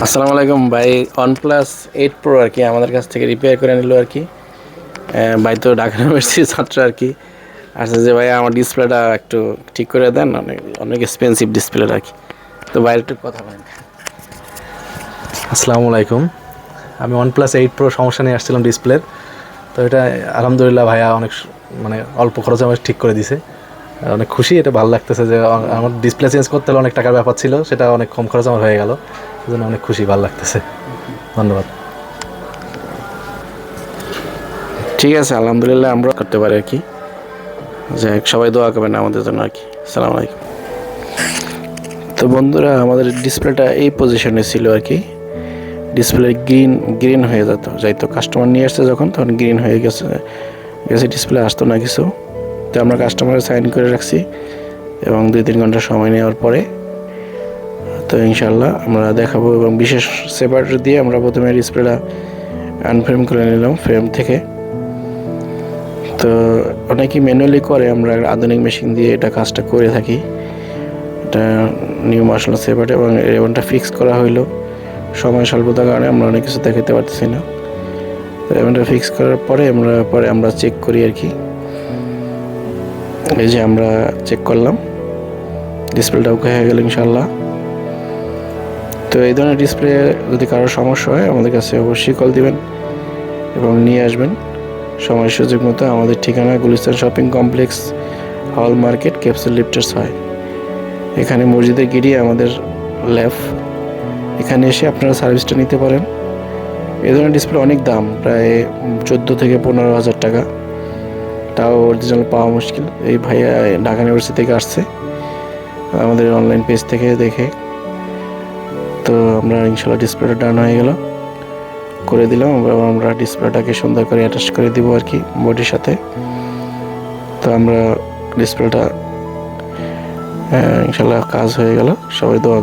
আসসালামু আলাইকুম ভাই। OnePlus 8 Pro আর কি আমাদের কাছ থেকে রিপেয়ার করে নিল আর কি। ভাই তো ঢাকা ইউনিভার্সিটির ছাত্র আর কি। আসছে যে ভাই আমার ডিসপ্লেটা একটু ঠিক করে দেন, অনেক অনেক এক্সপেন্সিভ ডিসপ্লে আর কি। তো বাইরে একটু কথা বলেন। আসসালামু আলাইকুম। আমি OnePlus 8 Pro সমস্যা নিয়ে আসছিলাম ডিসপ্লের। তো এটা আলহামদুলিল্লাহ ভাইয়া অনেক মানে অল্প খরচে আমার ঠিক করে দিছে। অনেক খুশি, এটা ভালো লাগতেছে যে আমার ডিসপ্লে চেঞ্জ করতে হলে অনেক টাকার ব্যাপার ছিল, সেটা অনেক কম খরচ আমার হয়ে গেল। সেজন্য অনেক খুশি, ভালো লাগতেছে। ধন্যবাদ। ঠিক আছে, আলহামদুলিল্লাহ আমরা করতে পারি আর কি। যাই হোক, সবাই দোয়া করবেন আমাদের জন্য আর কি। আসসালামু আলাইকুম। তো বন্ধুরা, আমাদের ডিসপ্লেটা এই পজিশনে ছিল আর কি। ডিসপ্লে গ্রিন হয়ে যাইতো কাস্টমার নিয়ে আসছে যখন, তখন গ্রিন হয়ে গেছে ডিসপ্লে আসতো না কিছু। তো আমরা কাস্টমারে সাইন করে রাখছি এবং 2-3 ঘন্টা সময় নেওয়ার পরে তো ইনশাল্লাহ আমরা দেখাবো। এবং বিশেষ সেপারেটর দিয়ে আমরা প্রথমে ডিসপ্লেটা আনফ্রেম করে নিলাম ফ্রেম থেকে। তো অনেকেই ম্যানুয়ালি করে, আমরা আধুনিক মেশিন দিয়ে এটা কাজটা করে থাকি। এটা নিউ মার্শাল সেপারেটর এবং রেবনটা ফিক্স করা হইলো। সময় স্বল্পতার কারণে আমরা অনেক কিছু দেখাতে পারতেছি না। তো রেবনটা ফিক্স করার পরে আমরা চেক করি আর কি। এই যে আমরা চেক করলাম, ডিসপ্লেটা ওকে হয়ে গেল ইনশাল্লাহ। তো এই ধরনের ডিসপ্লে যদি কারোর সমস্যা হয় আমাদের কাছে অবশ্যই কল দিবেন এবং নিয়ে আসবেন সময় সুযোগ মতো। আমাদের ঠিকানা Gulistan shopping complex, hall market, capsule lifters হয়। এখানে মসজিদের গিরিয়ে আমাদের ল্যাব। এখানে এসে আপনারা সার্ভিসটা নিতে পারেন। এই ধরনের ডিসপ্লে অনেক দাম, প্রায় 14 থেকে 15,000 টাকা। তাও অরিজিনাল পাওয়া মুশকিল। এই ভাইয়া ঢাকা ইউনিভার্সিটি থেকে আসছে, আমাদের অনলাইন পেজ থেকে দেখে। তো আমরা ইনশাল্লাহ ডিসপ্লেটা ডান হয়ে গেল, করে দিলাম এবং আমরা ডিসপ্লেটাকে সুন্দর করে অ্যাটাচ করে দিব আর কি বডির সাথে। তো আমরা ডিসপ্লেটা ইনশাল্লাহ কাজ হয়ে গেল। সবাই দোয়া